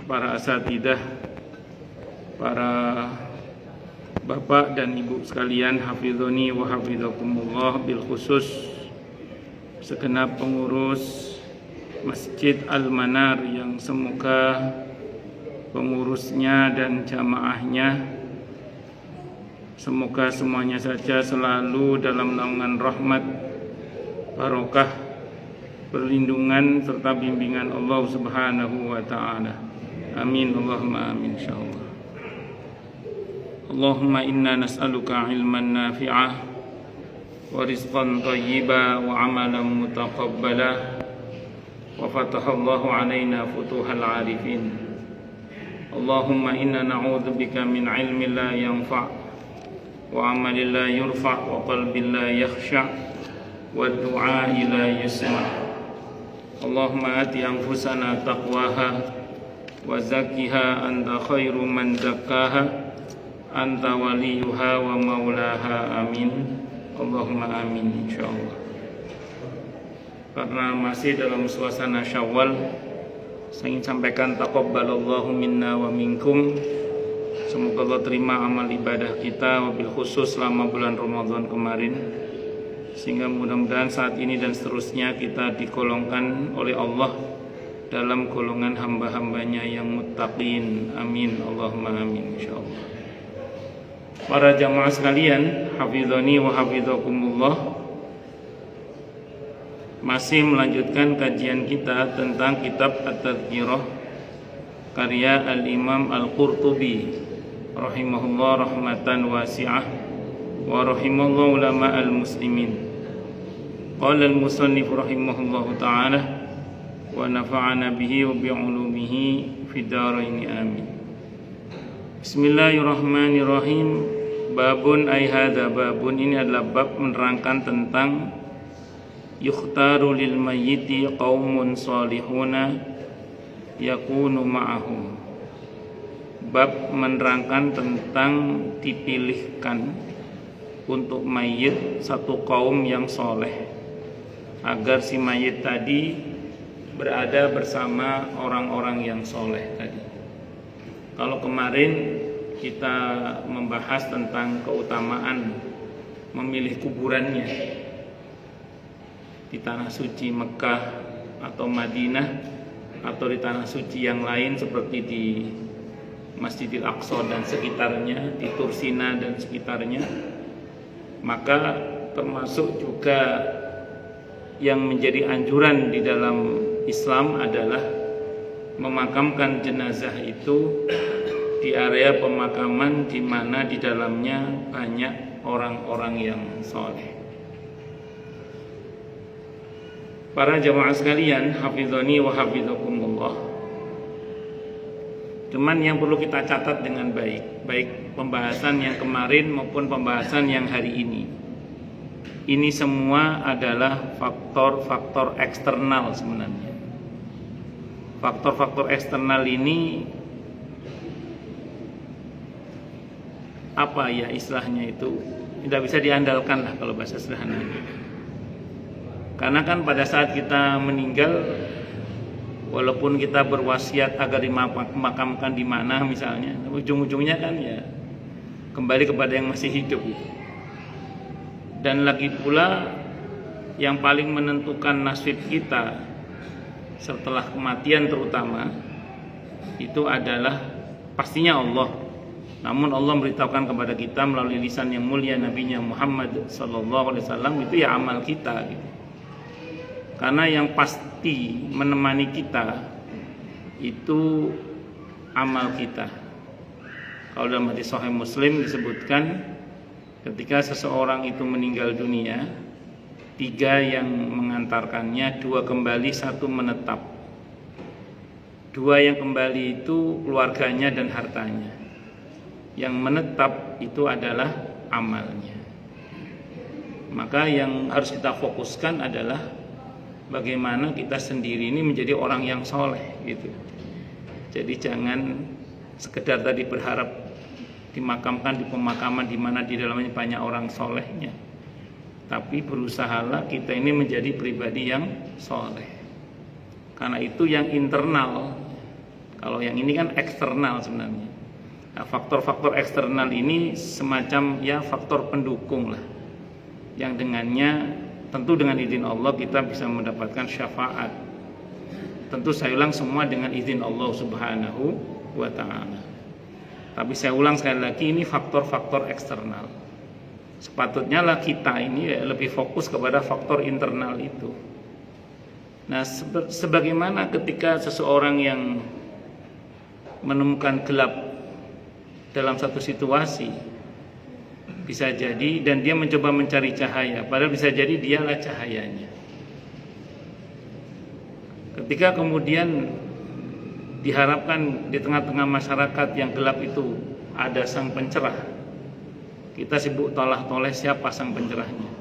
para asatidzah, para bapak dan ibu sekalian, hafizoni wa hafizakumullah, bil khusus segenap pengurus Masjid Al-Manar yang semoga pengurusnya dan jamaahnya semoga semuanya saja selalu dalam naungan rahmat, barokah, perlindungan serta bimbingan Allah Subhanahu wa taala. Amin Allahumma amin insyaallah. Allahumma inna nas'aluka ilman nafi'ah wa rizqan thayyiban wa amalan mutaqabbala wa fatahallahu alaina futuhal arifin. Allahumma inna na'udzubika min ilmin la yanfa' wa amalin la yurfa' wa qalbin la yakhsha' wa du'a'i la yusma'. Allahumma ati anfusana taqwaha wa zakkiha anta khairu man zakkaha anta waliyuha wa maulaha. Amin Allahumma amin insyaallah. Karena masih dalam suasana Syawal, saya ingin sampaikan taqabbalallahu minna wa minkum. Semoga Allah terima amal ibadah kita, wabil khusus selama bulan Ramadan kemarin, sehingga mudah-mudahan saat ini dan seterusnya kita digolongkan oleh Allah dalam golongan hamba-hambanya yang muttaqin. Amin Allahumma amin insyaallah. Para jamaah sekalian, hafizani wa hafizakumullah, masih melanjutkan kajian kita tentang kitab At-Tadhkirah karya Al-Imam Al-Qurtubi rahimahullah rahmatan wasi'ah wa rahimallahu ulama al-muslimin. Qala al-musannif rahimahullahu ta'ala wa nafa'ana bihi wa bi'ulumihi fid dharain amin. Bismillahirrahmanirrahim. Babun ay hadza babun, ini adalah bab menerangkan tentang yukhtaru lil mayyiti qaumun salihuna yakunu ma'ahum. Bab menerangkan tentang dipilihkan untuk mayit satu kaum yang soleh, agar si mayit tadi berada bersama orang-orang yang soleh tadi. Kalau kemarin kita membahas tentang keutamaan memilih kuburannya di tanah suci Mekah atau Madinah, atau di tanah suci yang lain seperti di Masjidil Aqsa dan sekitarnya, di Tursina dan sekitarnya, maka termasuk juga yang menjadi anjuran di dalam Islam adalah memakamkan jenazah itu di area pemakaman di mana di dalamnya banyak orang-orang yang soleh. Para jamaah sekalian, hafizani wa hafizakumullah, cuman yang perlu kita catat dengan baik, baik pembahasan yang kemarin maupun pembahasan yang hari ini semua adalah faktor-faktor eksternal sebenarnya. Faktor-faktor eksternal ini apa ya istilahnya, itu tidak bisa diandalkan lah kalau bahasa sederhananya. Karena kan pada saat kita meninggal, walaupun kita berwasiat agar dimakamkan di mana misalnya, ujung-ujungnya kan ya kembali kepada yang masih hidup. Dan lagi pula yang paling menentukan nasib kita setelah kematian terutama itu adalah pastinya Allah. Namun Allah memberitahukan kepada kita melalui lisan yang mulia Nabi-Nya Muhammad SAW, itu ya amal kita gitu. Karena yang pasti menemani kita itu amal kita. Kalau dalam hadis Sahih Muslim disebutkan, ketika seseorang itu meninggal dunia, 3 yang mengantarkannya, 2 kembali, 1 menetap. 2 yang kembali itu keluarganya dan hartanya. Yang menetap itu adalah amalnya. Maka yang harus kita fokuskan adalah bagaimana kita sendiri ini menjadi orang yang soleh gitu. Jadi jangan sekedar tadi berharap dimakamkan di pemakaman di mana di dalamnya banyak orang solehnya, tapi berusahalah kita ini menjadi pribadi yang soleh. Karena itu yang internal. Kalau yang ini kan eksternal sebenarnya. Nah, faktor-faktor eksternal ini semacam ya faktor pendukung lah, yang dengannya tentu dengan izin Allah kita bisa mendapatkan syafaat. Tentu saya ulang semua dengan izin Allah Subhanahu wa ta'ala. Tapi saya ulang sekali lagi, ini faktor-faktor eksternal. Sepatutnya lah kita ini lebih fokus kepada faktor internal itu. Nah, sebagaimana ketika seseorang yang menemukan gelap dalam satu situasi, bisa jadi, dan dia mencoba mencari cahaya, padahal bisa jadi dialah cahayanya. Ketika kemudian diharapkan di tengah-tengah masyarakat yang gelap itu ada sang pencerah, kita sibuk tolah-toleh siapa sang pencerahnya.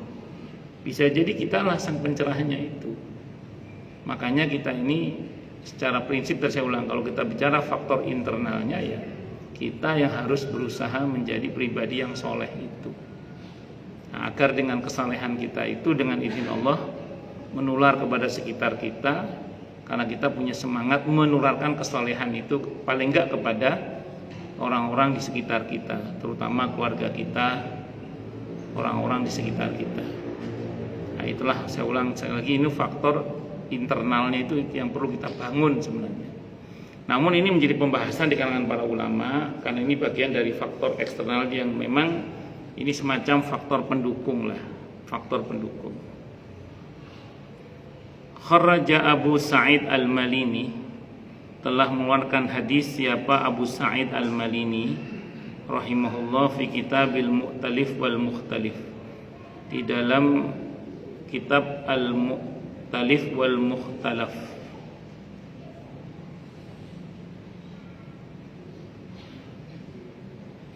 Bisa jadi kitalah sang pencerahnya itu. Makanya kita ini secara prinsip, saya ulang, kalau kita bicara faktor internalnya ya kita yang harus berusaha menjadi pribadi yang soleh itu. Nah, agar dengan kesalehan kita itu dengan izin Allah menular kepada sekitar kita, karena kita punya semangat menularkan kesalehan itu paling enggak kepada orang-orang di sekitar kita, terutama keluarga kita, orang-orang di sekitar kita. Nah, itulah saya ulang sekali lagi, ini faktor internalnya itu yang perlu kita bangun sebenarnya. Namun ini menjadi pembahasan di kalangan para ulama, karena ini bagian dari faktor eksternal yang memang ini semacam faktor pendukung lah, faktor pendukung. Kharaja Abu Sa'id Al-Malini, telah mengeluarkan hadis siapa Abu Sa'id Al-Malini rahimahullah fi Kitabil Mu'talif wal Mukhtalif, di dalam kitab Al-Mu'talif wal Mukhtalaf.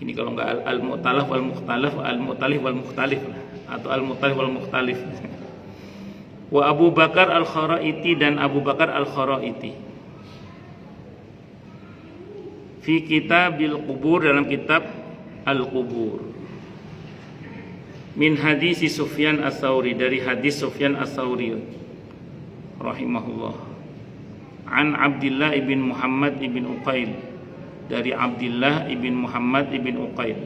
Ini kalau enggak Al-Mu'talaf wal Mukhtalaf, Al-Mu'talif wal Mukhtalif atau Al-Mu'talif wal Mukhtalif. Wa Abu Bakar Al-Kharaiti, dan Abu Bakar Al-Kharaiti fi Kitabil Qubur, dalam kitab Al-Qubur, min hadis Sufyan Ats-Tsauri, dari hadis Sufyan Ats-Tsauri rahimahullah, an Abdullah ibn Muhammad ibn Uqail, dari Abdullah ibn Muhammad ibn Uqail,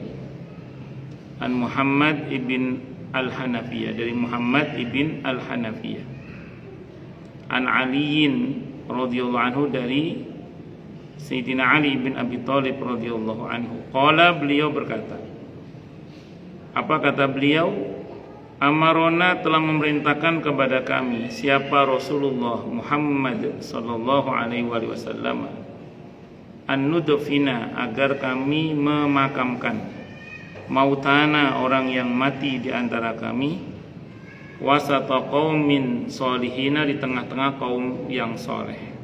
an Muhammad ibn Al-Hanafiyah, dari Muhammad ibn Al-Hanafiyah, an Aliin radhiyallahu anhu, dari Sayyidina Ali bin Abi Thalib radhiyallahu anhu. Qala, beliau berkata, apa kata beliau? Amarona, telah memerintahkan kepada kami, siapa Rasulullah Muhammad sallallahu alaihi wasallam, an-nudfina, agar kami memakamkan, mautana, orang yang mati di antara kami, wasata qaumin solihina, di tengah-tengah kaum yang soleh.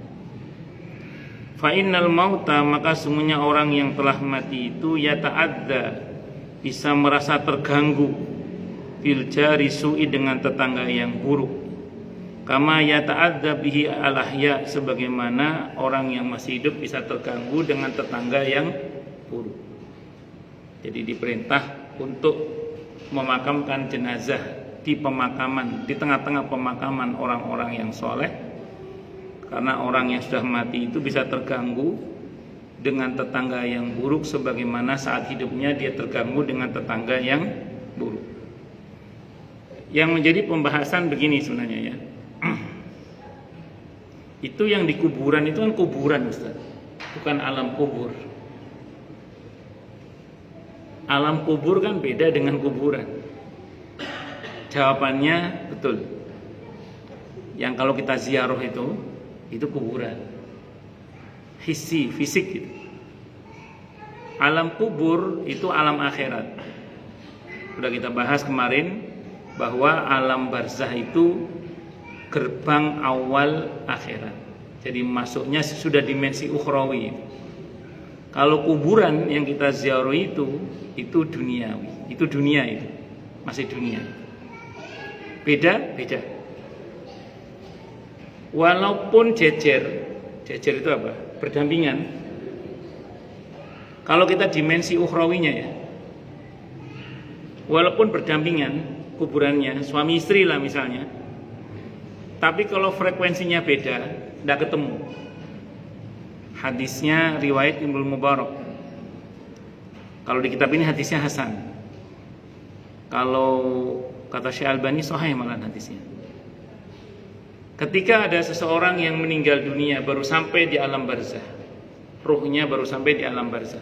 Fa innal mauta, maka sungguhnya orang yang telah mati itu yata'adza, bisa merasa terganggu, bil jari su'i, dengan tetangga yang buruk, kama yata'adza bihi al-ahya, sebagaimana orang yang masih hidup bisa terganggu dengan tetangga yang buruk. Jadi diperintah untuk memakamkan jenazah di pemakaman, di tengah-tengah pemakaman orang-orang yang soleh, karena orang yang sudah mati itu bisa terganggu dengan tetangga yang buruk, sebagaimana saat hidupnya dia terganggu dengan tetangga yang buruk. Yang menjadi pembahasan begini sebenarnya ya, itu yang di kuburan itu kan kuburan, Ustaz, bukan alam kubur. Alam kubur kan beda dengan kuburan. Jawabannya betul. Yang kalau kita ziarah itu kuburan, hissi, fisik gitu. Alam kubur itu alam akhirat. Sudah kita bahas kemarin bahwa alam barzah itu gerbang awal akhirat. Jadi masuknya sudah dimensi ukhrawi. Kalau kuburan yang kita ziarah itu duniawi, itu dunia, itu masih dunia. Beda. Walaupun jejer itu apa? Berdampingan. Kalau kita dimensi ukhrawinya ya, walaupun berdampingan kuburannya, suami istri lah misalnya, tapi kalau frekuensinya beda, tidak ketemu. Hadisnya riwayat Ibnu Mubarak. Kalau di kitab ini hadisnya hasan. Kalau kata Syekh Albani sahih malah hadisnya. Ketika ada seseorang yang meninggal dunia baru sampai di alam barzah, ruhnya baru sampai di alam barzah,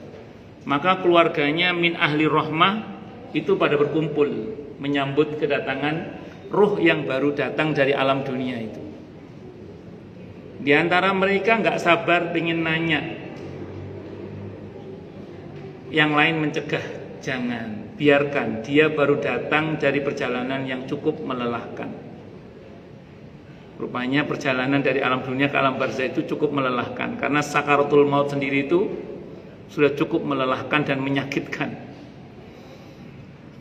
maka keluarganya min ahli rahmah itu pada berkumpul menyambut kedatangan ruh yang baru datang dari alam dunia itu. Di antara mereka nggak sabar ingin nanya, yang lain mencegah, jangan, biarkan, dia baru datang dari perjalanan yang cukup melelahkan. Rupanya perjalanan dari alam dunia ke alam barzah itu cukup melelahkan, karena sakaratul maut sendiri itu sudah cukup melelahkan dan menyakitkan.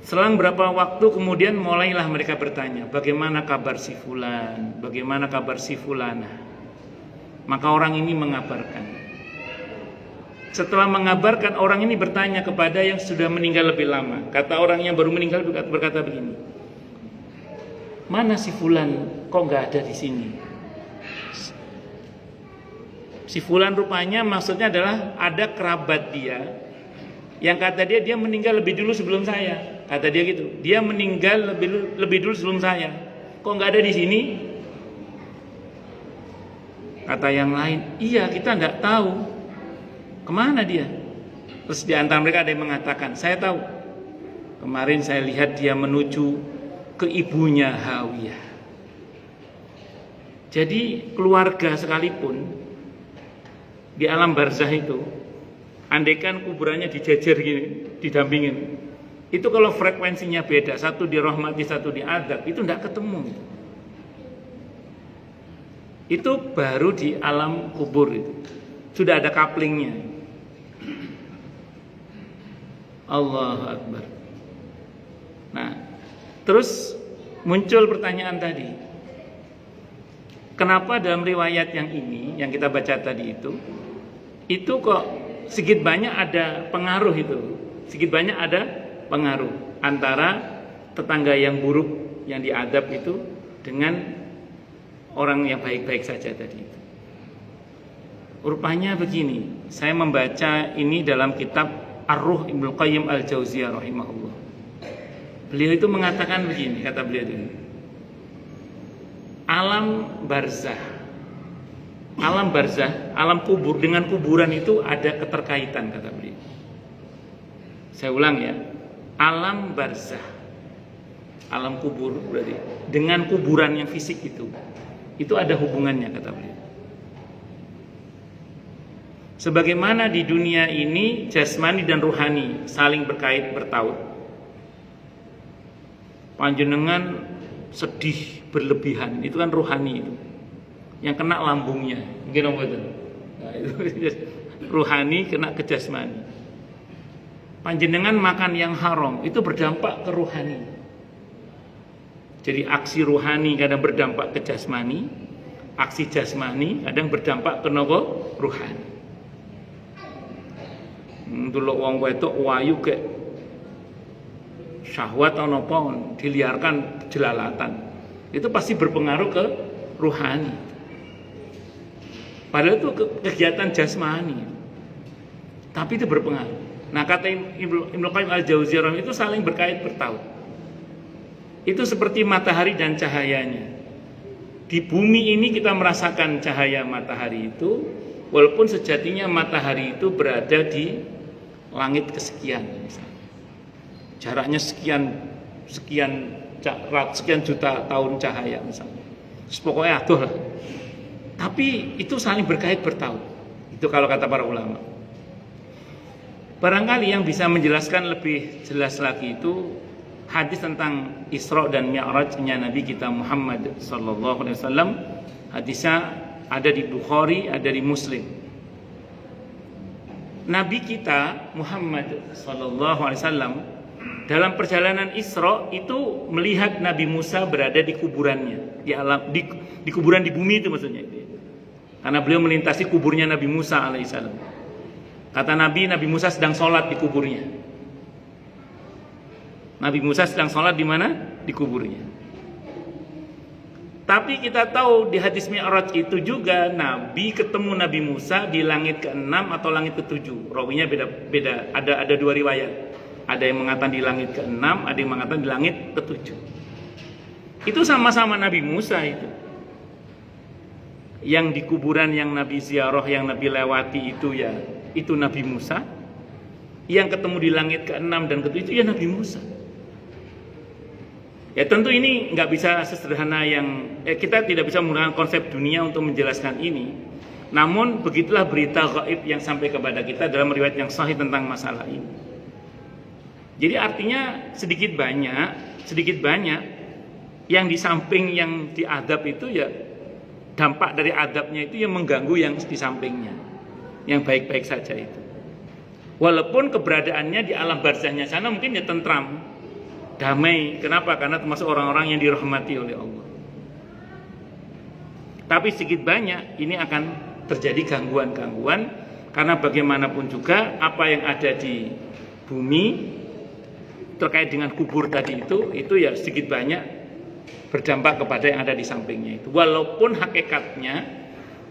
Selang berapa waktu kemudian mulailah mereka bertanya, bagaimana kabar si fulan, bagaimana kabar si fulana. Maka orang ini mengabarkan. Setelah mengabarkan, orang ini bertanya kepada yang sudah meninggal lebih lama. Kata orang yang baru meninggal berkata begini, mana si fulan, kok nggak ada di sini? Si fulan rupanya maksudnya adalah ada kerabat dia yang kata dia meninggal lebih dulu sebelum saya. Kata dia gitu, dia meninggal lebih dulu sebelum saya. Kok nggak ada di sini? Kata yang lain, iya kita nggak tahu kemana dia. Terus di antara mereka ada yang mengatakan, saya tahu. Kemarin saya lihat dia menuju ke ibunya Hawiyah. Jadi keluarga sekalipun di alam barzah itu, andaikan kuburannya dijejer gini, didampingin, itu kalau frekuensinya beda, satu dirahmati, satu diazab, itu tidak ketemu. Itu baru di alam kubur itu sudah ada couplingnya. Allahu Akbar. Nah, terus muncul pertanyaan tadi, kenapa dalam riwayat yang ini yang kita baca tadi itu kok sedikit banyak ada pengaruh itu, sedikit banyak ada pengaruh antara tetangga yang buruk yang diadab itu dengan orang yang baik-baik saja tadi itu. Rupanya begini, saya membaca ini dalam kitab Ar-Ruh Ibnu Qayyim Al-Jauziyah rahimahullah. Beliau itu mengatakan begini, kata beliau itu, alam barzah, alam kubur dengan kuburan itu ada keterkaitan, kata beliau. Saya ulang ya, alam barzah, alam kubur berarti dengan kuburan yang fisik itu ada hubungannya, kata beliau. Sebagaimana di dunia ini jasmani dan ruhani saling berkait bertaut. Panjenengan sedih berlebihan, itu kan ruhani itu. Yang kena lambungnya, mungkin apa itu? Nah, itu ruhani kena ke jasmani. Panjenengan makan yang haram, itu berdampak ke ruhani. Jadi aksi ruhani kadang berdampak ke jasmani, aksi jasmani kadang berdampak ke nopo ruhani. Dulu wong wedok wayu ke syahwat atau nopo diliarkan jelalatan, itu pasti berpengaruh ke ruhani. Padahal itu kegiatan jasmani, tapi itu berpengaruh. Nah, kata Ibnu Qayyim Al-Jauziyah itu saling berkait bertaut. Itu seperti matahari dan cahayanya. Di bumi ini kita merasakan cahaya matahari itu, walaupun sejatinya matahari itu berada di langit kesekian, misalnya. Jaraknya sekian juta tahun cahaya misalnya. Pokoknya aduh lah. Tapi itu saling berkait bertaut. Itu kalau kata para ulama. Barangkali yang bisa menjelaskan lebih jelas lagi itu hadis tentang Isra dan Mi'rajnya Nabi kita Muhammad sallallahu alaihi wasallam. Hadisnya ada di Bukhari, ada di Muslim. Nabi kita Muhammad sallallahu alaihi wasallam dalam perjalanan Isra itu melihat Nabi Musa berada di kuburannya, di kuburan di bumi itu maksudnya. Karena beliau melintasi kuburnya Nabi Musa alaihissalam. Kata Nabi Musa sedang sholat di kuburnya. Nabi Musa sedang sholat di mana? Di kuburnya. Tapi kita tahu di hadis Mi'raj itu juga Nabi ketemu Nabi Musa di langit ke-6 atau langit ke-7. Rawinya beda-beda. Ada dua riwayat. Ada yang mengatakan di langit ke-6, ada yang mengatakan di langit ke-7. Itu sama-sama Nabi Musa itu. Yang di kuburan yang Nabi ziarah, yang Nabi lewati itu ya, itu Nabi Musa. Yang ketemu di langit ke-6 dan ke-7 itu ya Nabi Musa. Ya tentu ini nggak bisa sesederhana yang kita tidak bisa menggunakan konsep dunia untuk menjelaskan ini. Namun begitulah berita gaib yang sampai kepada kita dalam riwayat yang sahih tentang masalah ini. Jadi artinya sedikit banyak yang di samping yang diadab itu ya dampak dari adabnya itu yang mengganggu yang di sampingnya, yang baik-baik saja itu. Walaupun keberadaannya di alam barzahnya sana mungkin ya tentram, damai. Kenapa? Karena termasuk orang-orang yang dirahmati oleh Allah. Tapi sedikit banyak ini akan terjadi gangguan-gangguan, karena bagaimanapun juga apa yang ada di bumi terkait dengan kubur tadi itu ya sedikit banyak berdampak kepada yang ada di sampingnya itu. Walaupun hakikatnya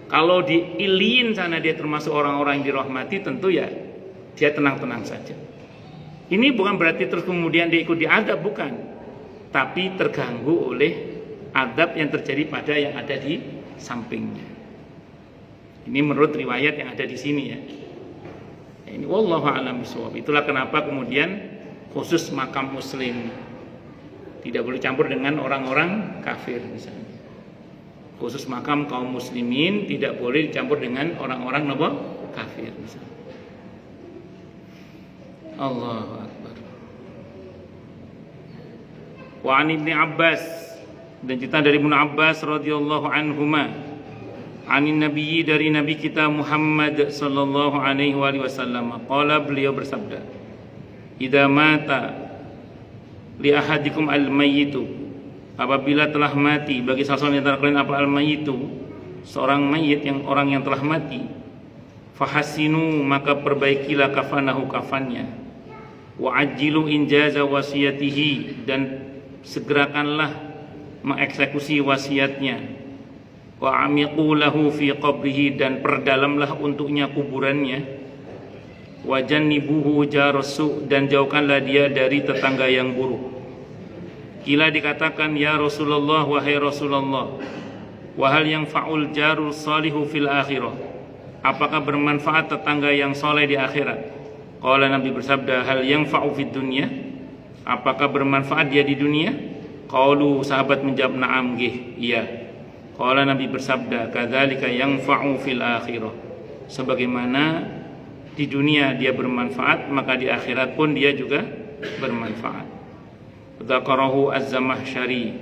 kalau di iliin sana dia termasuk orang-orang yang dirahmati, tentu ya dia tenang-tenang saja. Ini bukan berarti terus kemudian dia ikut diadab, bukan. Tapi terganggu oleh adab yang terjadi pada yang ada di sampingnya. Ini menurut riwayat yang ada di sini ya. Ini wallahu a'lam bishawab. Itulah kenapa kemudian khusus makam muslim tidak boleh campur dengan orang-orang kafir misalnya. Khusus makam kaum muslimin tidak boleh dicampur dengan orang-orang kafir misalnya. Allahu Akbar. Wa an Ibnu Abbas, dan cerita dari Ibnu Abbas radhiyallahu anhuma, anin nabiyyi, dari nabi kita Muhammad sallallahu alaihi wasallam, qala, beliau bersabda, idza mata li ahadikum al-mayyitu, apabila telah mati bagi salah seorang di antara kalian apa al-mayyitu, seorang mayit, yang orang yang telah mati, fahasinu, maka perbaikilah kafanahu, kafannya, wa ajilu injaza wasiyatihi, dan segerakanlah mengeksekusi wasiatnya, wa amiqu lahu fi qabrihi, dan perdalamlah untuknya kuburannya, wa jannibuhu jarasu, dan jauhkanlah dia dari tetangga yang buruk. Kila, dikatakan, ya Rasulullah, wahai Rasulullah, wa hal yanfa'ul jarul salihu fil akhirah, apakah bermanfaat tetangga yang soleh di akhirat? Qala, Nabi bersabda, hal yanfa'u fid dunya, apakah bermanfaat dia di dunia? Qalu, sahabat menjawab, na'am, nggih, iya. Qala, Nabi bersabda, kadzalika yanfa'u fil akhirah, sebagaimana di dunia dia bermanfaat, maka di akhirat pun dia juga bermanfaat. Dzakarahu Az-Zamakhsyari,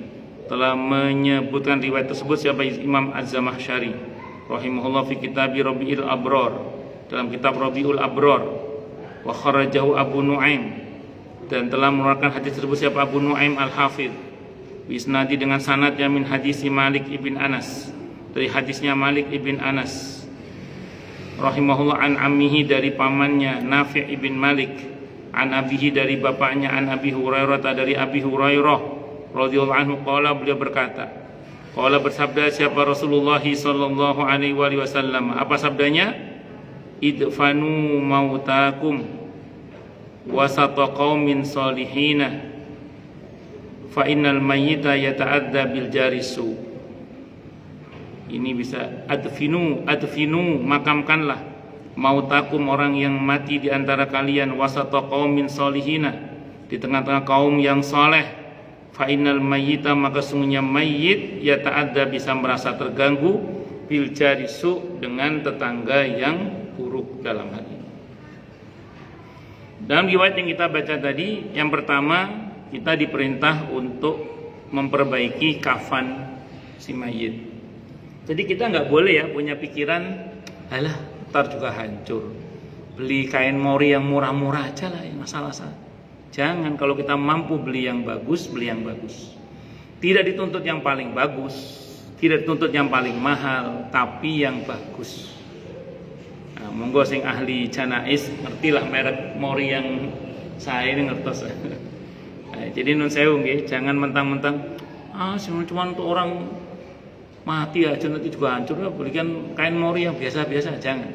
telah menyebutkan riwayat tersebut siapa? Imam Az-Zamakhsyari rahimahullah fi kitab Rabiul Abrar, dalam kitab Rabiul Abrar. Wa kharajahu Abu Nuaim, dan telah mengeluarkan hadis tersebut siapa? Abu Nuaim Al-Hafidh, bisnadi, dengan sanadnya, min hadisi Malik ibn Anas, dari hadisnya Malik ibn Anas rahimahullah, an ammihi, dari pamannya Nafi' ibn Malik, an abihi, dari bapaknya, an Abi Hurairah, dari Abi Hurairah radhiyallahu anhu, qala, beliau berkata, qala, bersabda siapa? Rasulullah sallallahu alaihi wasallam, apa sabdanya? Idfanu mautakum wasata qaumin salihina fa innal mayyita yata'adza bil jarisu. Ini bisa adfinu, makamkanlah, mautakum, orang yang mati di antara kalian, wasata qaumin salihina, di tengah-tengah kaum yang saleh, fa innal mayyita, maka sungguhnya mayit, yata'adza, bisa merasa terganggu, bil jarisu, dengan tetangga yang buruk dalam hal ini. Dalam riwayat yang kita baca tadi, yang pertama kita diperintah untuk memperbaiki kafan si mayit. Jadi kita nggak boleh ya punya pikiran, alah ntar juga hancur, beli kain mori yang murah-murah aja lah, yang masalah. Jangan, kalau kita mampu beli yang bagus, beli yang bagus. Tidak dituntut yang paling bagus, tidak dituntut yang paling mahal, tapi yang bagus. Nah, monggo sing ahli janais ngertilah merek mori yang saya ini ngertos. Nah, jadi nun sewu nggih, jangan mentang-mentang cuma untuk orang mati aja nanti juga hancur, belikan kain mori yang biasa-biasa, jangan.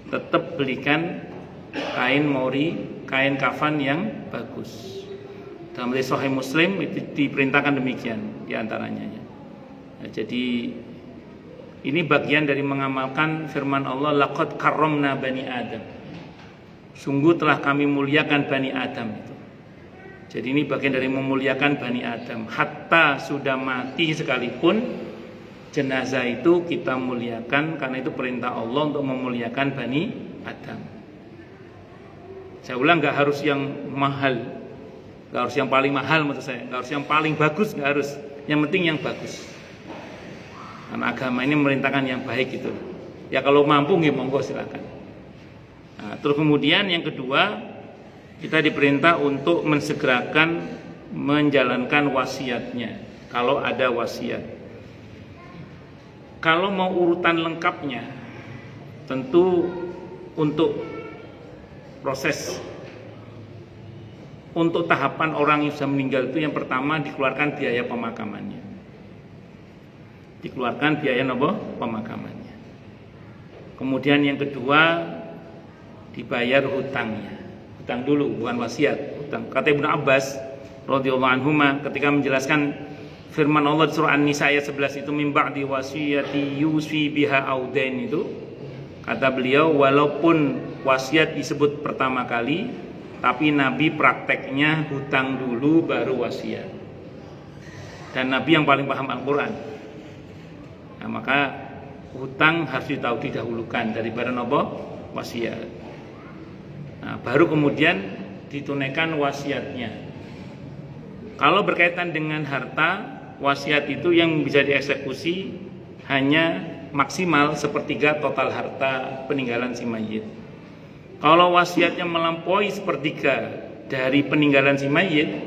Tetap belikan kain mori, kain kafan yang bagus. Dalam hadis Sahih Muslim itu diperintahkan demikian diantaranya. Nah, jadi ini bagian dari mengamalkan firman Allah, laqad karramna bani Adam. Sungguh telah kami muliakan bani Adam itu. Jadi ini bagian dari memuliakan bani Adam. Hatta sudah mati sekalipun jenazah itu kita muliakan, karena itu perintah Allah untuk memuliakan bani Adam. Saya ulang, nggak harus yang mahal, nggak harus yang paling mahal maksud saya, nggak harus yang paling bagus, nggak harus. Yang penting yang bagus. Karena agama ini memerintahkan yang baik itu. Ya kalau mampu nggih monggo silakan. Nah, terus kemudian yang kedua, kita diperintah untuk mensegerakan menjalankan wasiatnya. Kalau ada wasiat. Kalau mau urutan lengkapnya, tentu untuk proses, untuk tahapan orang yang sudah meninggal itu yang pertama dikeluarkan biaya pemakamannya. Dikeluarkan biaya pemakamannya. Kemudian yang kedua dibayar hutangnya. Hutang dulu, bukan wasiat, hutang. Kata Ibnu Abbas radhiyallahu anhuma ketika menjelaskan firman Allah di surah An-Nisa ayat 11 itu, min ba'di wasiyati yusi biha audain itu, kata beliau, walaupun wasiat disebut pertama kali, tapi Nabi prakteknya hutang dulu baru wasiat. Dan Nabi yang paling paham Al-Quran. Nah, maka hutang harus didahulukan daripada wasiat. Nah, baru kemudian ditunaikan wasiatnya. Kalau berkaitan dengan harta, wasiat itu yang bisa dieksekusi hanya maksimal sepertiga total harta peninggalan si mayit. Kalau wasiatnya melampaui sepertiga dari peninggalan si mayit,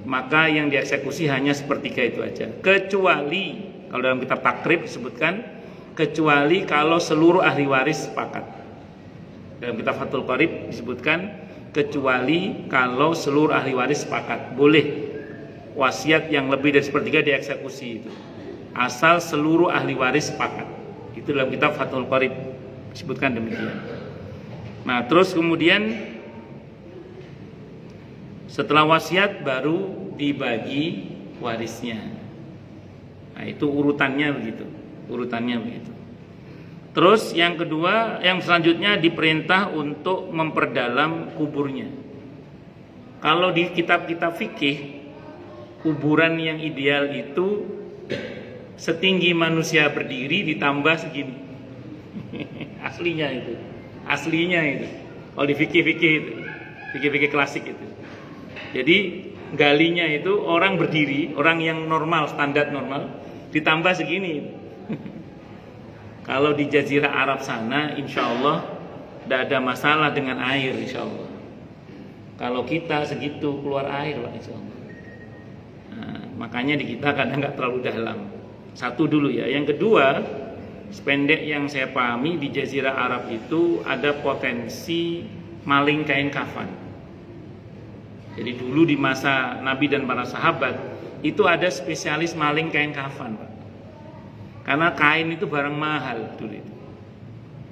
maka yang dieksekusi hanya sepertiga itu aja. Kecuali, kalau dalam kitab takrib disebutkan, kecuali kalau seluruh ahli waris sepakat. Dalam kitab Fathul Qarib disebutkan, kecuali kalau seluruh ahli waris sepakat, boleh wasiat yang lebih dari sepertiga dieksekusi itu, asal seluruh ahli waris sepakat. Itu dalam kitab Fathul Qarib disebutkan demikian. Nah, terus kemudian setelah wasiat baru dibagi warisnya. Nah, itu urutannya begitu. Terus yang kedua, yang selanjutnya diperintah untuk memperdalam kuburnya. Kalau di kitab-kitab fikih, kuburan yang ideal itu setinggi manusia berdiri ditambah segini. Aslinya itu. Kalau di fikih-fikih itu, fikih-fikih klasik itu. Jadi galinya itu orang berdiri, orang yang normal, standar normal, ditambah segini. Kalau di Jazirah Arab sana, insya Allah tidak ada masalah dengan air, insya Allah. Kalau kita segitu keluar air, Pak, insya Allah. Nah, makanya di kita kadang nggak terlalu dalam. Satu dulu ya. Yang kedua, sependek yang saya pahami di Jazirah Arab itu ada potensi maling kain kafan. Jadi dulu di masa Nabi dan para sahabat itu ada spesialis maling kain kafan, Pak. Karena kain itu barang mahal dulu itu.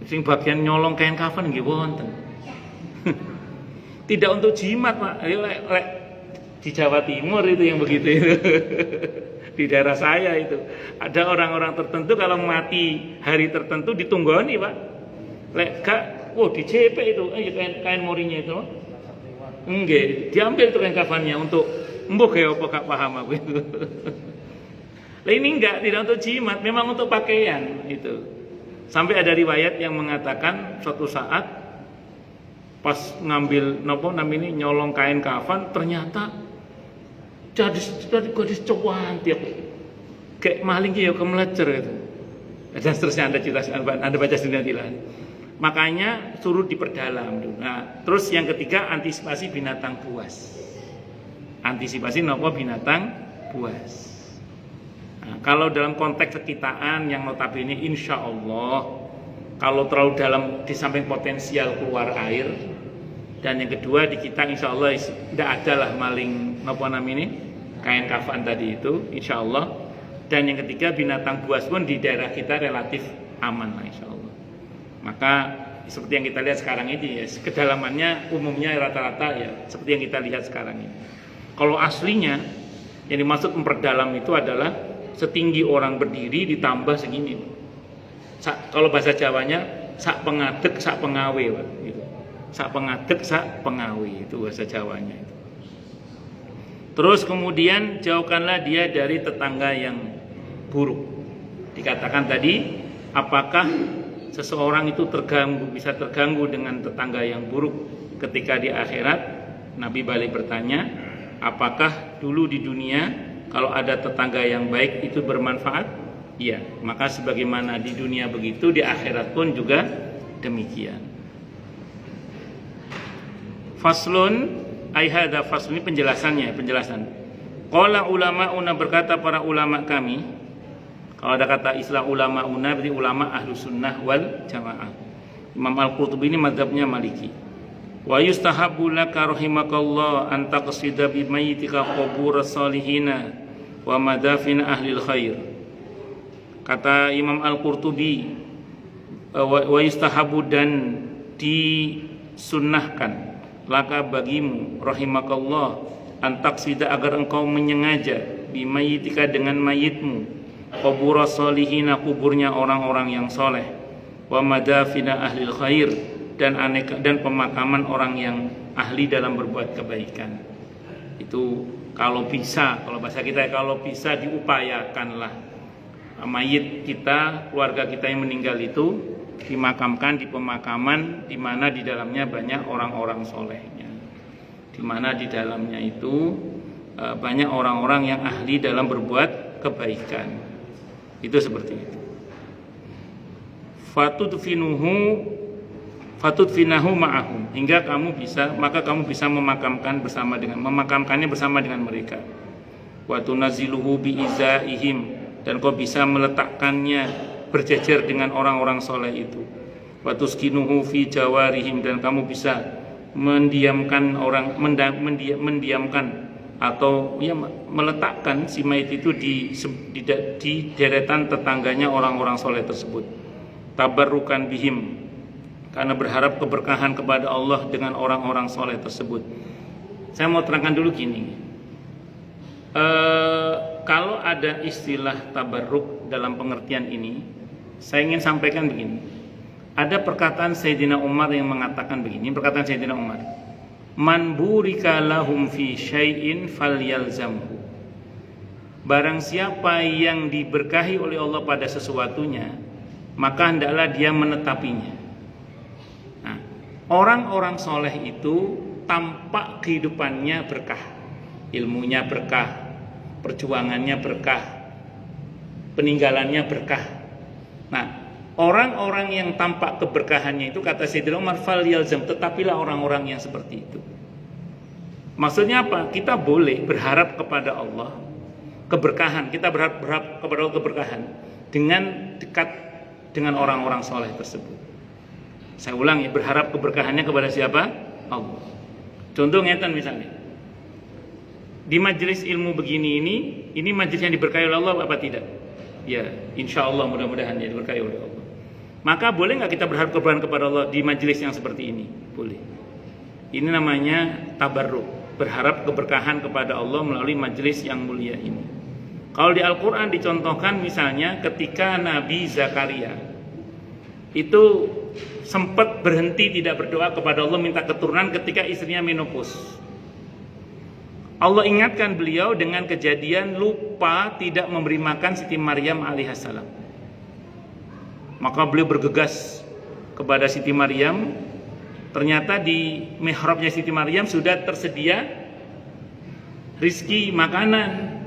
Sing bagian nyolong kain kafan nggih wonten. Tidak untuk jimat, Pak. Di Jawa Timur itu yang begitu itu. Di daerah saya itu ada orang-orang tertentu kalau mati hari tertentu ditunggoni, Pak. Lek gak, dicepek itu, kain morinya itu. Nggih, diambil tuh kain kafannya untuk mbok ya apa gak paham aku itu. Lah ini tidak untuk jimat, memang untuk pakaian itu. Sampai ada riwayat yang mengatakan suatu saat pas ngambil nyolong kain kafan, ternyata jadi gadis cantik kayak maling ya kemelecer itu. Dan seterusnya Anda baca sendiri lah. Makanya suruh diperdalam dulu. Nah, terus yang ketiga antisipasi binatang buas. Binatang buas. Nah, kalau dalam konteks sekitaan yang notabene insya Allah kalau terlalu dalam di samping potensial keluar air, dan yang kedua di kita insya Allah tidak ada lah maling kain kafan tadi itu insya Allah. Dan yang ketiga, binatang buas pun di daerah kita relatif aman, insya Allah. Maka seperti yang kita lihat sekarang ini, ya, kedalamannya umumnya rata-rata ya seperti yang kita lihat sekarang ini. Kalau aslinya yang dimaksud memperdalam itu adalah setinggi orang berdiri ditambah segini. Kalau bahasa Jawanya sak pengadek sak pengawe, Pak, gitu. Sak pengadek sak pengawe, itu bahasa Jawanya itu. Terus kemudian jauhkanlah dia dari tetangga yang buruk. Dikatakan tadi, apakah seseorang itu bisa terganggu dengan tetangga yang buruk ketika di akhirat? Nabi balik bertanya, apakah dulu di dunia kalau ada tetangga yang baik itu bermanfaat? Iya, maka sebagaimana di dunia begitu, di akhirat pun juga demikian. Faslun, ayhada faslun, ini penjelasan. Qala ulama'una, berkata para ulama kami. Kalau ada kata istilah ulama'una berarti ulama ahlu sunnah wal jamaah. Imam Al-Qurtubi ini mazhabnya Maliki. Wa yustahabbu laka rahimakallah an taqsida bi mayyitika qubur salihina wa madafin ahlil khair. Kata Imam Al-Qurtubi, wa yustahabbu, dan disunnahkan laka bagimu rahimakallah an taqsida, agar engkau menyengaja bi mayyitika dengan mayitmu, qubur salihina, kuburnya orang-orang yang soleh, wa madafina ahlil khair, dan pemakaman orang yang ahli dalam berbuat kebaikan. Itu kalau bisa, kalau bahasa kita kalau bisa diupayakanlah mayit kita, keluarga kita yang meninggal itu dimakamkan di pemakaman di mana di dalamnya banyak orang-orang solehnya, di mana di dalamnya itu banyak orang-orang yang ahli dalam berbuat kebaikan. Itu seperti itu. Fatudfinahu ma'ahum, hingga kamu bisa memakamkannya bersama dengan mereka. Wa tunaziluhu bi'izaihim, dan kau bisa meletakkannya berjejer dengan orang-orang soleh itu. Wa tuskinuhu fi jawarihim, dan kamu bisa mendiamkan atau ya meletakkan si mayit itu di deretan tetangganya orang-orang soleh tersebut. Tabarrukan bihim, karena berharap keberkahan kepada Allah dengan orang-orang soleh tersebut. Saya mau terangkan dulu gini, kalau ada istilah tabarruk dalam pengertian ini, saya ingin sampaikan begini. Ada perkataan Sayyidina Umar yang mengatakan begini, perkataan Sayyidina Umar, man burika lahum fi syai'in falyalzamhu. Barang siapa yang diberkahi oleh Allah pada sesuatunya, maka hendaklah dia menetapinya. Nah, orang-orang soleh itu tampak kehidupannya berkah, ilmunya berkah, perjuangannya berkah, peninggalannya berkah. Nah, orang-orang yang tampak keberkahannya itu, kata Sayyidina Umar, falyalzam, tetapilah orang-orang yang seperti itu. Maksudnya apa? Kita boleh berharap kepada Allah keberkahan, kita berharap kepada Allah keberkahan dengan dekat dengan orang-orang soleh tersebut. Saya ulangi, berharap keberkahannya kepada siapa? Allah. Contoh ngeten misalnya, di majelis ilmu begini ini majelis yang diberkahi oleh Allah apa tidak? Ya, insya Allah mudah-mudahan ya diberkahi oleh Allah. Maka boleh nggak kita berharap keberkahan kepada Allah di majelis yang seperti ini? Boleh. Ini namanya tabarruk, berharap keberkahan kepada Allah melalui majelis yang mulia ini. Kalau di Al-Quran dicontohkan misalnya ketika Nabi Zakaria itu sempat berhenti tidak berdoa kepada Allah minta keturunan ketika istrinya menopause. Allah ingatkan beliau dengan kejadian lupa tidak memberi makan Siti Maryam alaihissalam. Maka beliau bergegas kepada Siti Maryam. Ternyata di mihrabnya Siti Maryam sudah tersedia rizki makanan.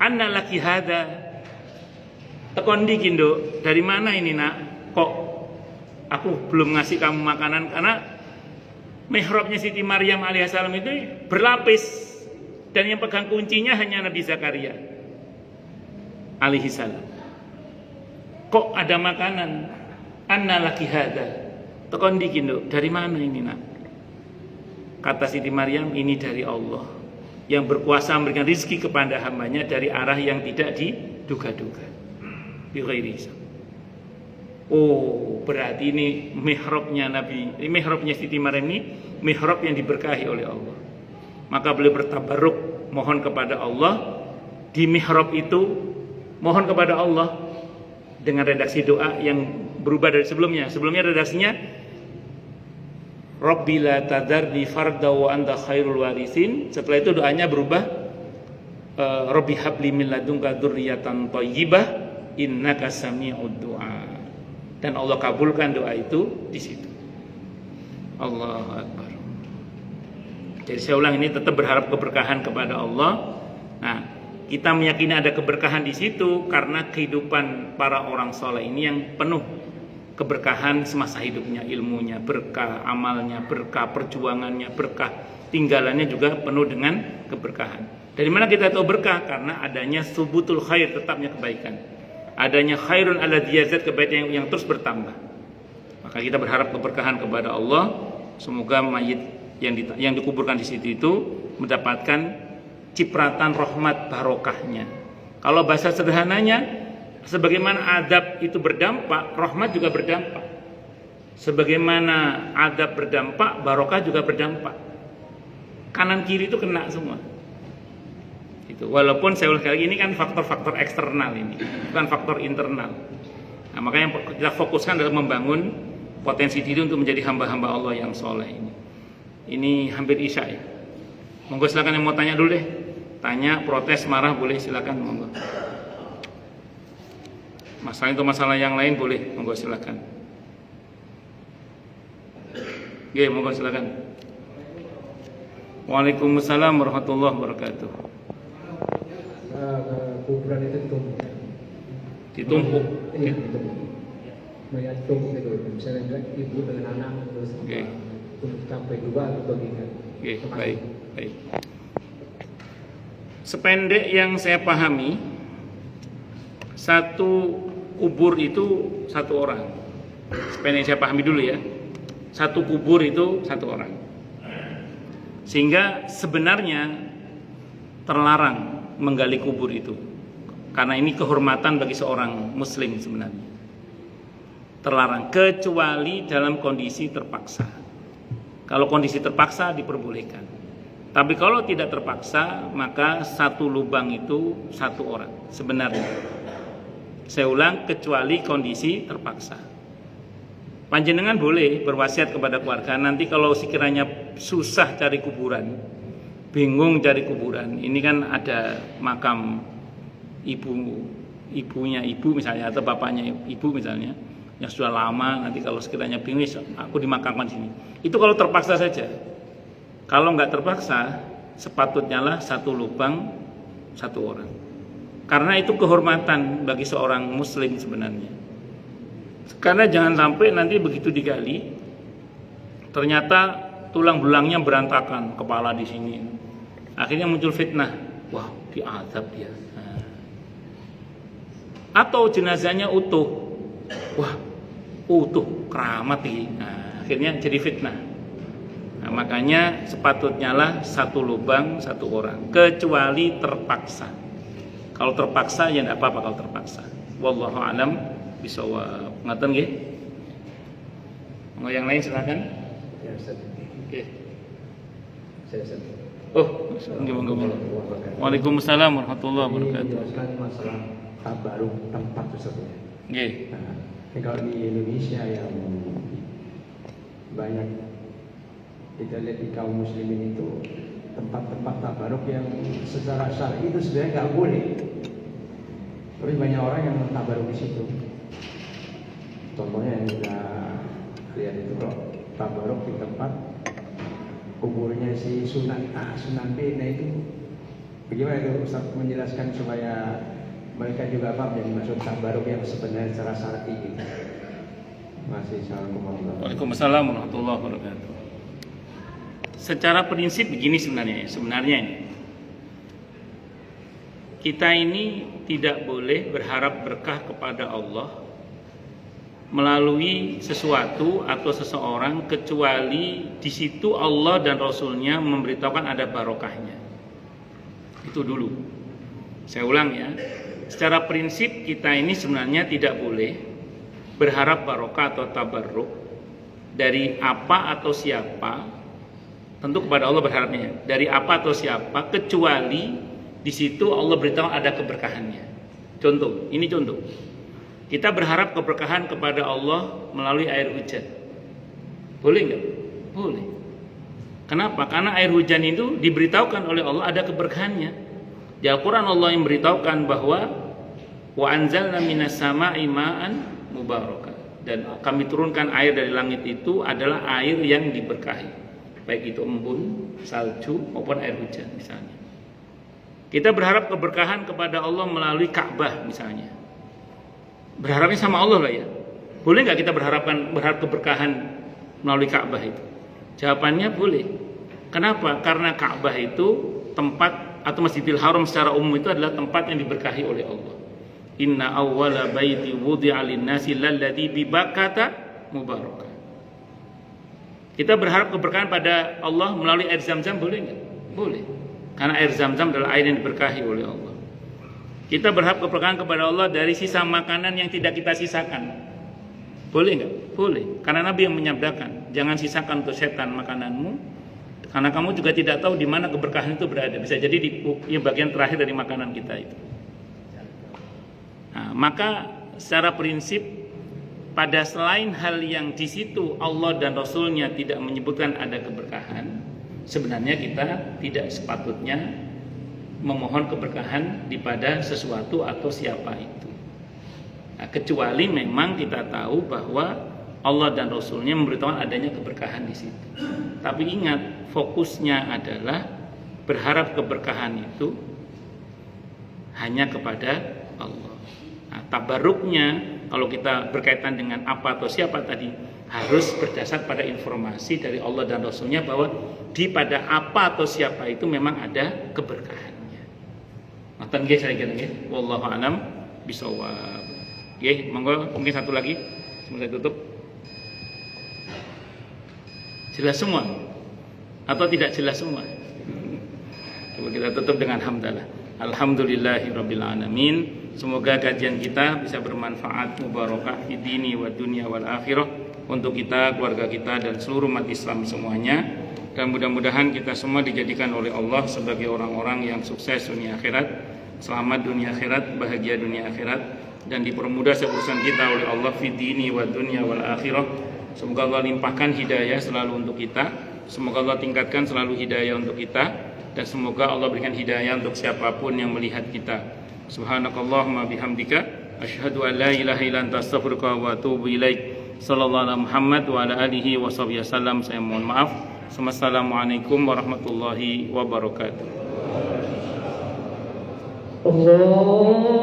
Anna laki hada, tekondi kindo, dari mana ini nak? Kok aku belum ngasih kamu makanan? Karena mihrabnya Siti Maryam alaihissalam itu berlapis, dan yang pegang kuncinya hanya Nabi Zakaria alaihissalam. Kok ada makanan? Anna laki hada, tekondi kindo, dari mana ini nak? Kata Siti Maryam, ini dari Allah yang berkuasa memberikan rizki kepada hambanya dari arah yang tidak duga-duga. Bighairi hisab. Oh, berarti ini mihrabnya Nabi, ini mihrabnya Siti Maryam ini mihrab yang diberkahi oleh Allah. Maka beliau bertabarruk mohon kepada Allah di mihrab itu, mohon kepada Allah dengan redaksi doa yang berubah dari sebelumnya. Sebelumnya redaksinya Rabbi la tadarni farda wa anta khairul warisin. Setelah itu doanya berubah Rabbi habli min ladunka dzurriyyatan thayyibah innaka sami'ud du'a. Dan Allah kabulkan doa itu di situ. Allahu Akbar. Jadi saya ulang, ini tetap berharap keberkahan kepada Allah. Nah, kita meyakini ada keberkahan di situ karena kehidupan para orang soleh ini yang penuh keberkahan semasa hidupnya, ilmunya berkah, amalnya berkah, perjuangannya berkah, tinggalannya juga penuh dengan keberkahan. Dari mana kita tahu berkah? Karena adanya subutul khair, tetapnya kebaikan. Adanya khairun ala diyazat, kebaikan yang terus bertambah. Maka kita berharap keberkahan kepada Allah. Semoga mayit yang dikuburkan di situ itu mendapatkan cipratan rahmat barokahnya. Kalau bahasa sederhananya, sebagaimana adab itu berdampak, rahmat juga berdampak. Sebagaimana adab berdampak, barokah juga berdampak. Kanan kiri itu kena semua. Itu. Walaupun saya ulang lagi, ini kan faktor-faktor eksternal ini, bukan faktor internal. Nah, makanya kita fokuskan dalam membangun potensi diri untuk menjadi hamba-hamba Allah yang soleh ini. Ini hampir isya ya. Monggo silakan yang mau tanya dulu deh. Tanya, protes, marah boleh, silakan monggo. Masalah itu masalah yang lain boleh, monggo silakan. Oke, monggo silakan. Waalaikumsalam warahmatullahi wabarakatuh. Kuburan itu Ditumpuk. Iya, ditumpuk. Mayat tumpuk itu. Misalnya bilang ibu dengan anak terus sampai dua atau bagian. Oke, baik. Sependek yang saya pahami, satu kubur itu satu orang. Sependek yang saya pahami dulu ya. Satu kubur itu satu orang. Sehingga sebenarnya terlarang menggali kubur itu, karena ini kehormatan bagi seorang muslim sebenarnya. Terlarang kecuali dalam kondisi terpaksa. Kalau kondisi terpaksa diperbolehkan. Tapi kalau tidak terpaksa, maka satu lubang itu satu orang sebenarnya. Saya ulang, kecuali kondisi terpaksa. Panjenengan boleh berwasiat kepada keluarga, nanti kalau sekiranya susah cari kuburan, bingung cari kuburan, ini kan ada makam ibunya ibu misalnya, atau bapaknya ibu misalnya, yang sudah lama, nanti kalau sekiranya bingung, aku dimakamkan di sini. Itu kalau terpaksa saja. Kalau nggak terpaksa, sepatutnya lah satu lubang satu orang. Karena itu kehormatan bagi seorang muslim sebenarnya. Karena jangan sampai nanti begitu digali, ternyata tulang belangnya berantakan, kepala di sini. Akhirnya muncul fitnah, wah diazab dia. Nah. Atau jenazahnya utuh, wah utuh keramat ini. Nah, akhirnya jadi fitnah. Nah, makanya sepatutnya lah satu lubang satu orang, kecuali terpaksa. Kalau terpaksa ya tidak apa-apa kalau terpaksa. Wallahu a'lam bishawab. Ngaten nggih? Mau yang lain silakan. Ya, Ustaz. Oke. Saya Ustaz. Oh, monggo. Waalaikumsalam warahmatullahi wabarakatuh. Menjelaskan masalah tabaruk tempat tersebut. Nggih. Nah, kalau di Indonesia yang banyak kita lihat di kaum muslimin itu tempat-tempat tabaruk yang secara syar'i itu sebenarnya nggak boleh. Tapi banyak orang yang tabaruk di situ. Contohnya yang kita lihat itu kalau tabaruk di tempat kuburnya si Sunan A, Sunan B, nah itu bagaimana itu Ustaz menjelaskan supaya mereka juga paham jadi maksud tabaruk yang sebenarnya secara syar'i gitu. Waalaikumsalam warahmatullahi wabarakatuh. Secara prinsip begini sebenarnya ini. Kita ini tidak boleh berharap berkah kepada Allah melalui sesuatu atau seseorang kecuali di situ Allah dan Rasulnya memberitahukan ada barokahnya. Itu dulu. Saya ulang ya. secara prinsip kita ini sebenarnya tidak boleh berharap barokah atau tabarruk dari apa atau siapa. Tentu kepada Allah berharapnya dari apa atau siapa, kecuali di situ Allah beritahu ada keberkahannya. Contoh, ini contoh. Kita berharap keberkahan kepada Allah melalui air hujan. Boleh nggak? Boleh. Kenapa? Karena air hujan itu diberitahukan oleh Allah ada keberkahannya. Di Al-Quran Allah yang beritahukan bahwa wa anzalna minas sama'i ma'an mubarakah, dan kami turunkan air dari langit itu adalah air yang diberkahi, baik itu embun, salju maupun air hujan misalnya. Kita berharap keberkahan kepada Allah melalui Ka'bah misalnya. Berharapnya sama Allah lah ya. Boleh nggak kita berharap keberkahan melalui Ka'bah itu? Jawabannya boleh. Kenapa? Karena Ka'bah itu tempat atau Masjidil Haram secara umum itu adalah tempat yang diberkahi oleh Allah. Inna awwala baiti wudi'a lin-nasi lalladzi bi Bakkata mubarakah. Kita berharap keberkahan pada Allah melalui air Zam-Zam, boleh nggak? Boleh. Karena air Zam-Zam adalah air yang diberkahi oleh Allah. Kita berharap keberkahan kepada Allah dari sisa makanan yang tidak kita sisakan. Boleh nggak? Boleh. Karena Nabi yang menyabdakan, jangan sisakan untuk setan makananmu, karena kamu juga tidak tahu di mana keberkahan itu berada. Bisa jadi di bagian terakhir dari makanan kita itu. Nah, maka secara prinsip pada selain hal yang di situ Allah dan Rasulnya tidak menyebutkan ada keberkahan, sebenarnya kita tidak sepatutnya memohon keberkahan pada sesuatu atau siapa itu. Nah, kecuali memang kita tahu bahwa Allah dan Rasulnya memberitahukan adanya keberkahan di situ. Tapi ingat, fokusnya adalah berharap keberkahan itu hanya kepada Allah. Nah, tabarruknya kalau kita berkaitan dengan apa atau siapa tadi harus berdasar pada informasi dari Allah dan Rasulnya bahwa pada apa atau siapa itu memang ada keberkahannya. Nonton guys, saya kira nggih. Wallahu a'lam bishawab. Nggih, monggo mungkin satu lagi sebelum saya tutup. Jelas semua atau tidak jelas semua? Coba kita tutup dengan hamdalah. Alhamdulillahirabbil alamin. Semoga kajian kita bisa bermanfaat, mubarakah fi dini wa dunya wal akhirah untuk kita, keluarga kita dan seluruh umat Islam semuanya. Dan mudah-mudahan kita semua dijadikan oleh Allah sebagai orang-orang yang sukses dunia akhirat, selamat dunia akhirat, bahagia dunia akhirat, dan dipermudah urusan kita oleh Allah fi dini wa dunya wal akhirah. Semoga Allah limpahkan hidayah selalu untuk kita, semoga Allah tingkatkan selalu hidayah untuk kita, dan semoga Allah berikan hidayah untuk siapapun yang melihat kita. Subhanakallahumma bihamdika asyhadu an la ilaha illa anta astaghfiruka wa atubu ilaik. Sallallahu alaihi Muhammad wa ala alihi wa sahbihi wasallam. Saya mohon maaf. Assalamualaikum warahmatullahi wabarakatuh. Allah